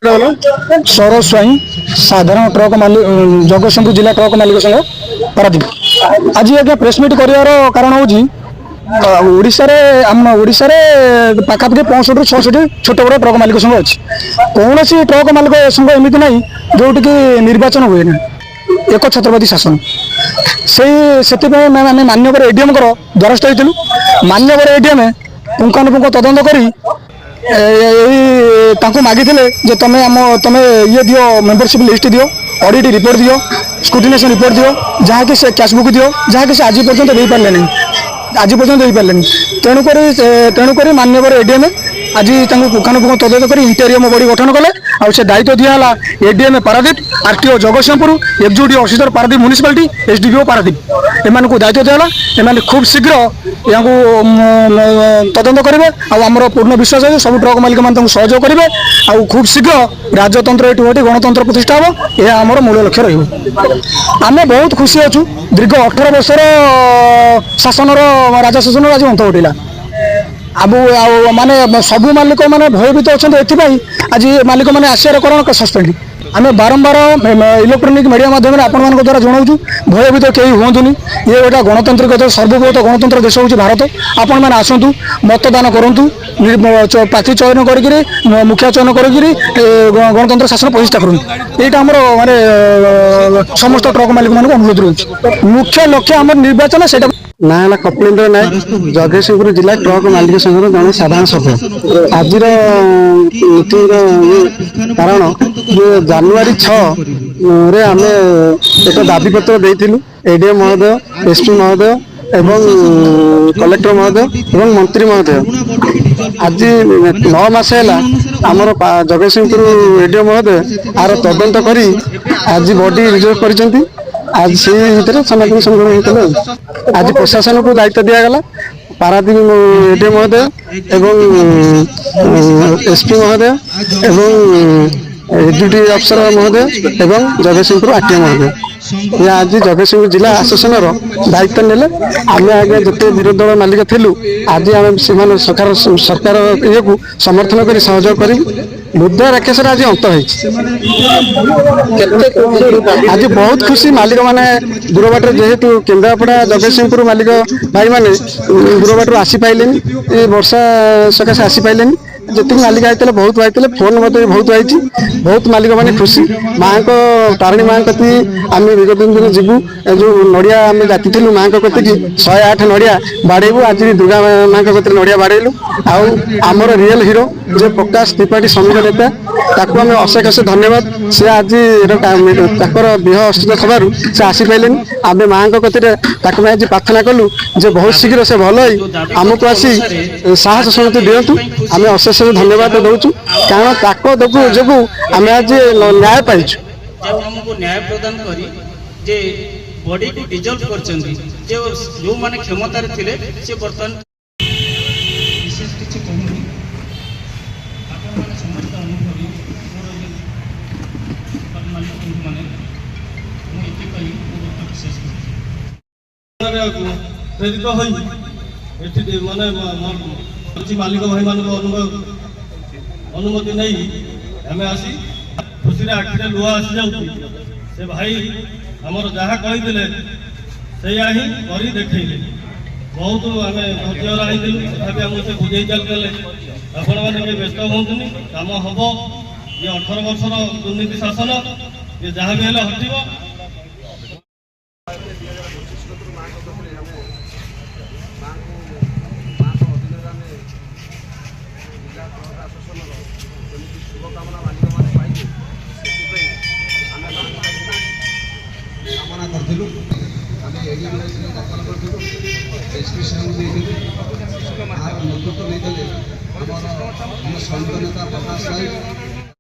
सौरभ स्वाई साधारण ट्रक मालिक जगतसिंहपुर जिला ट्रक मालिक संघ पारादीप आज आज्ञा प्रेसमिट कर कारण हूँ ओडिशा पाखापाखि 65 ରୁ 66 छोट बड़ ट्रक मालिक संघ अच्छी कौन ट्रक मालिक संघ एमती ना जोटि निर्वाचन हुए ना एक छत्रपति शासन से मान्यवर एडीएम द्वारस्थ होइथिलु मान्यवर एडीएम पुंखानुपुंख तदंत करी मागिले तुम ये दियो मेंबरशिप लिस्ट दियो ऑडिट रिपोर्ट दियो स्क्रूटिनेशन रिपोर्ट दियो जहाँकि से कैशबुक दियो जहाँकि से आज पर्यंत दे पारे नहीं आज पर्यंत दे पारे तेणुक मान्यवर एडीएम आज पुंखानुपुंख तदंत कर इंटेरियम बॉडी गठन कले आ से दायित्व दिहला ADM Paradip RTO Jagatsinghpur executive officer Paradip municipality SDPO Paradip एम दायित्व दिहला एम खूब शीघ्र या तदंत करेंगे आमर पूर्ण विश्वास है सब ट्रक मालिक मैंने सहयोग करेंगे आ खूब शीघ्र राजतंत्र ये गणतंत्र प्रतिष्ठा हम यह आमर मूल लक्ष्य रही बहुत खुशी अच्छु दीर्घ 18 वर्षर शासन राजा शासन आज अंत घटिला अब माने सबू मालिक मैंने भयभीत अच्छा आज मालिक मैंने आसार कारण सस्पेंड आम बारंबार इलेक्ट्रोनिक मीडिया माध्यम आपण द्वारा जनाऊँ भयभीत कहीं हूँ ये गोटा गणतांत्रिक सर्वबृहत गणतंत्र देश हूँ भारत आपण मैंने आसतु मतदान करूँ प्रार्थी चयन कर मुखिया चयन कर गणतंत्र शासन प्रतिष्ठा करूँ यहाँ आम माने समस्त ट्रक मालिक मान अनुरोध रोच मुख्य लक्ष्य आम निर्वाचन से ना है कपिलेन्द्र नायक जगतसिंहपुर जिला ट्रक मालिक संघर जन साधारण सभ्य आज कारण ये जनवरी 6 रे आम एक दाबी पत्र देलु एडीएम महोदय एसपी महोदय एवं कलेक्टर महोदय एवं मंत्री महोदय आज 9 मास है आमर जगतसिंहपुर एडीएम महोदय आर तदंत करी आज बॉडी रिजर्व कर आज से भीतर सनातन संग्रह होता आज प्रशासन को दायित्व दिगला पारादीप एडीएम महोदय एवं एसपी महोदय एवं एक्जिक्यूटिव अफिसर महोदय एवं जगतसिंहपुर आरटीओ महोदय ये आज जगतसिंहपुर जिला आशासन दायित्व नेले आम आगे जिते विरोधी दल मालिक थिलु आज आम सरकार ये को समर्थन कर सहयोग कर मुद्दा राकेश आज अंत आज बहुत खुशी मालिक मैंने दूरबाटर जेहेतु केन्द्रापड़ा जगतसिंहपुर मालिक भाई मैंने दूरबाटर आसीपारे वर्षा सकाशे आसीपारे जी मालिक आते बहुत आते फोन मत बहुत आई बहुत मालिक मैंने खुशी माँ को तारिणी माँ कति आम विगत दिन जीवु जो नड़िया आम जाती माँ कति 108 नड़िया बाड़ेबू आज दुर्गा माँ कति नड़िया बाड़ेलु आमर रियल हिरो जो प्रकाश त्रिपाठी श्रमिक नेता ताकू आम अशेष धन्यवाद सी आज देह अस्थित थबार से आसीपारे आम माँ कति आज प्रार्थना कलु जे बहुत शीघ्र से भल आमको आसी साहस समझते दिंतु आम अशेष धन्यवाद दौचु कारण ताको जो आम आज न्याय पाइचु जब हमको न्याय प्रदान करी जे बॉडी को डिजॉल्व करचंदी जे जो माने क्षमता रे थिले से वर्तमान विशेष किछि कहूनी आपण माने समस्त अनुभवी मोर माने मु एते कहि बहुत विशेष करि प्रेरित होई एति माने मालिक भाई मान अनुमति नहीं आम आसी खुशी आखिरे लुह आसी जाऊँ से भाई आमर जहाँ कही से ही देखले बहुत आम धैर्य रही तथापि आम से बुझे चलते आपण मैंने व्यस्त हूँ कम हम ये 18 वर्षर दुर्नीति शासन ये जहाँ भी हटो शुभकामना मालिक मैंने पाई कामना करूँ आम एडीएम दाखल करूँ एसपी साहब नेतृत्व नहीं आम सैनिक नेता प्रकाश भाई